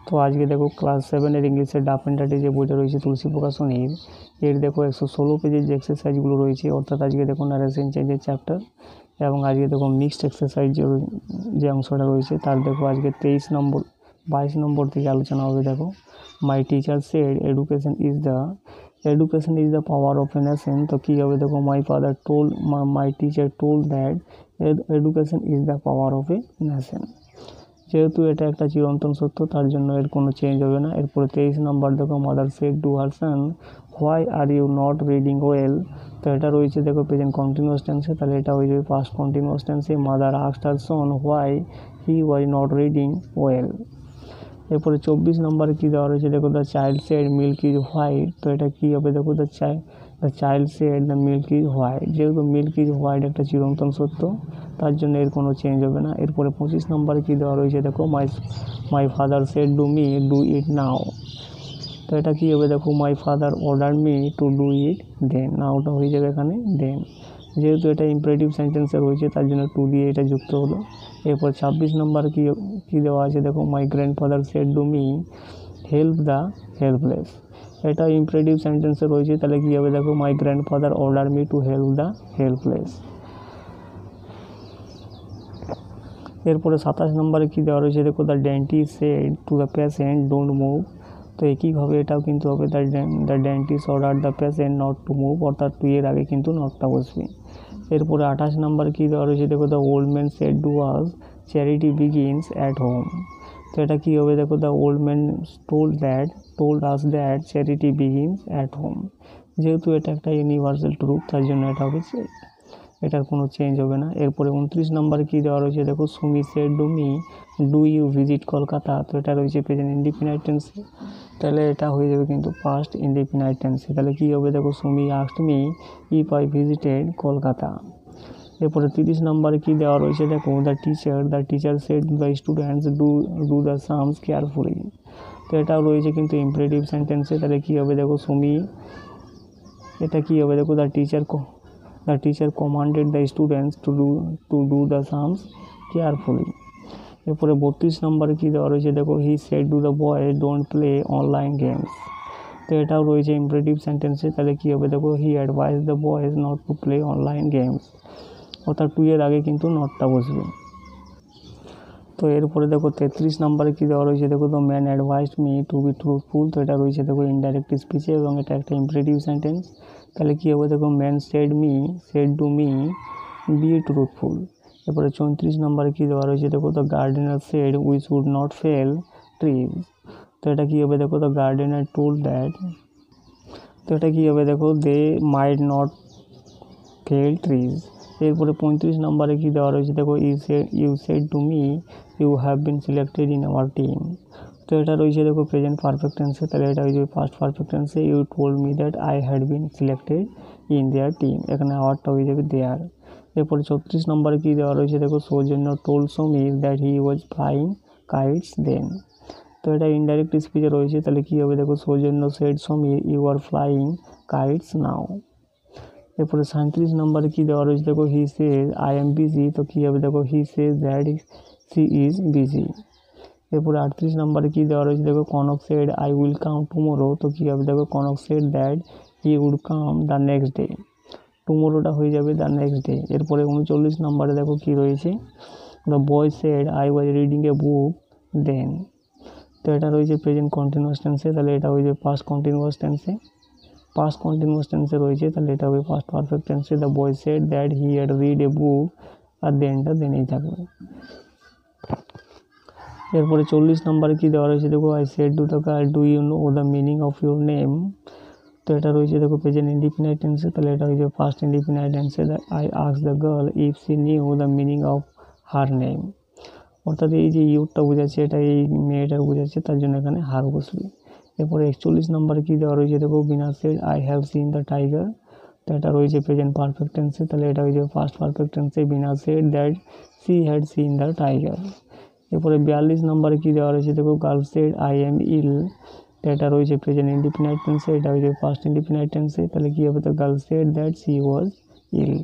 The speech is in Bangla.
তো আজকে দেখো ক্লাস 7-এর ইংলিশের ডাফ অ্যান্ড ডার্টি যে বইটা রয়েছে তুলসী প্রকাশনীর, এর দেখো 116 পেজের যে এক্সারসাইজগুলো রয়েছে, অর্থাৎ আজকে দেখো নারেশন চেঞ্জের চ্যাপ্টার, এবং আজকে দেখো মিক্সড এক্সারসাইজ যে অংশটা রয়েছে তার দেখো আজকে 22 নম্বর থেকে আলোচনা হবে। দেখো my teacher said education is the power of a nation. তো কী হবে দেখো, my teacher told that education is the power of a nation. যেহেতু এটা একটা চিরন্তন সত্য, তার জন্য এর কোনো চেঞ্জ হবে না। এরপরে 23 নম্বর দেখো mother said to her son why are you not reading well. তো এটা রয়েছে দেখো প্রেজেন্ট কন্টিনিউয়াস টেন্সে, তাহলে এটা হয়ে যাবে পাস্ট কন্টিনিউয়াস টেন্সে। Mother asked her son why he was not reading well. এরপরে 24 নম্বরে কী দেওয়া রয়েছে দেখো, the child said milk is white. তো এটা কী হবে দেখো, the child said the milk is white. যেহেতু মিল্ক ইজ হোয়াইট একটা চিরন্তন সত্য, তার জন্য এর কোনো চেঞ্জ হবে না। এরপরে 25 নম্বরে কী দেওয়া রয়েছে দেখো, my father said do me do it now. তো এটা কী হবে দেখো, my father order me to do it then. নাওটা হয়ে যাবে এখানে দেন। যেহেতু এটা ইম্পারেটিভ সেন্টেন্সে রয়েছে, তার জন্য টু দিয়ে এটা যুক্ত হলো। এরপর 26 নম্বর কী দেওয়া আছে দেখো, my grandfather said do me help the helpless. এটা ইম্পারেটিভ সেন্টেন্সে রয়েছে, তাহলে কী হবে দেখো, my grandfather order me to help the helpless. এরপরে 27 নম্বরে কী দেওয়া রয়েছে দেখো, the dentist said to the patient don't move. তো একইভাবে এটাও কিন্তু হবে, the dentist order the patient not to move, অর্থাৎ টু এর আগে কিন্তু নটটা বসবে। এরপরে 28 নম্বর কী দেওয়া রয়েছে দেখো, the old man said to us charity begins at home. তো এটা কী হবে দেখো, the old man told us that charity begins at home. যেহেতু এটা একটা ইউনিভার্সাল ট্রুথ, তার জন্য এটা হবে, এটার কোনো চেঞ্জ হবে না। এরপরে 29 নম্বরে কী দেওয়া রয়েছে দেখো, Sumi said to me do you visit Kolkata. তো এটা রয়েছে প্রেজেন্ট ইনডিফিনাইট টেন্সে, তাহলে এটা হয়ে যাবে কিন্তু পাস্ট ইনডিফিনাইট টেন্সে। তাহলে কী হবে দেখো, Sumi asked me if I visited Kolkata. এরপরে 30 নম্বরে কী দেওয়া রয়েছে দেখো, the teacher said the students do the sums carefully. তো এটাও রয়েছে কিন্তু ইম্পারেটিভ সেন্টেন্সে, তাহলে কী হবে দেখো, এটা কী হবে দেখো, the teacher commanded the students to do the sums carefully. এরপরে 32 নম্বরে কী দেওয়া রয়েছে দেখো, he said to the boys don't play online games. তো এটাও রয়েছে ইম্পারেটিভ সেন্টেন্সে, তাহলে কী হবে দেখো, he advise the boys not to play online games, অর্থাৎ টু এর আগে কিন্তু নটটা বসবে। তো এরপরে দেখো 33 নম্বরে কী দেওয়া রয়েছে দেখো, the man advised me two B truthful. তো এটা রয়েছে দেখো ইনডাইরেক্ট স্পিচে, এবং এটা একটা ইম্পারেটিভ সেন্টেন্স, তাহলে কী হবে দেখো, man said to me B truthful. এরপরে 34 নম্বরে কী দেওয়া রয়েছে দেখো, the gardener said we should not fell trees. তো এটা কী হবে দেখো, দ্য গার্ডেনার টোল্ড দ্যাট। তো এটা কী হবে দেখো, they might not fell trees. এরপরে 35 নম্বরে কী দেওয়া রয়েছে দেখো, you said to me you have been selected in our team. তো এটা রয়েছে দেখো প্রেজেন্ট পারফেক্ট টেন্সে, তাহলে এটা হয়ে যাবে পাস্ট পারফেক্ট টেন্সে। You told me that I had been selected in their team, এখানে আওয়ারটা হয়ে যাবে দেয়ার। এরপরে 34 নম্বরে কী দেওয়া রয়েছে দেখো, Saujanya told Samir that he was flying kites then. তো এটা ইনডাইরেক্ট স্পিচে রয়েছে, তাহলে কী হবে দেখো, Saujanya said Samir you are flying kites now. এরপরে 37 নম্বরে কী দেওয়া রয়েছে দেখো, he says I am busy. তো কী হবে দেখো, he says that she is busy. এরপরে 38 নম্বরে কী দেওয়া রয়েছে দেখো, Kanak said I will come tomorrow. তো কী হবে দেখো, Kanak said that he would come the next day. টুমোরোটা হয়ে যাবে দ্য নেক্সট ডে। এরপরে 39 নম্বরে দেখো কী রয়েছে, the boy said I was reading a book then. তো এটা রয়েছে প্রেজেন্ট কন্টিনিউয়াস টেন্সে, তাহলে এটা হয়ে যাবে পাস্ট কন্টিনিউয়াস টেন্সে। পাস্ট কন্টিনিউয়াস টেন্সে রয়েছে, তাহলে এটা হবে পাস্ট পারফেক্ট টেন্সে। The boy said that he had read a book, আর দেনটা দেনেই থাকবে। এরপরে 40 নম্বরে কী দেওয়া রয়েছে দেখো, I said to the girl do you know the meaning of your name. তো এটা রয়েছে দেখো প্রেজেন্ট ইনডিফিনাইট টেন্সে, তাহলে এটা হয়ে যাবে পাস্ট ইনডিফিনাইট টেন্সে। I asked the girl if she knew the meaning of her name. অর্থাৎ এই যে ইউরটা বোঝাচ্ছে, এটা এই মেয়েটাকে বোঝাচ্ছে, তার জন্য এখানে হার বসবে। এরপরে 41 নম্বরে কী দেওয়া রয়েছে দেখো, Bina said I have seen the tiger. তো এটা রয়েছে প্রেজেন্ট পারফেক্ট টেন্সে, তাহলে এটা হয়ে যাবে পাস্ট পারফেক্ট টেন্সে। Bina said that she had seen the tiger. এরপরে 42 নম্বরে কী দেওয়া রয়েছে দেখো, girl said I am ill. তো এটা রয়েছে প্রেজেন্ট ইনডিফিনাইট টেন্সে, এটা হয়ে যাবে পাস্ট ইনডিফিনাইট টেন্সে, তাহলে কী হবে, তো girl said that she was ill.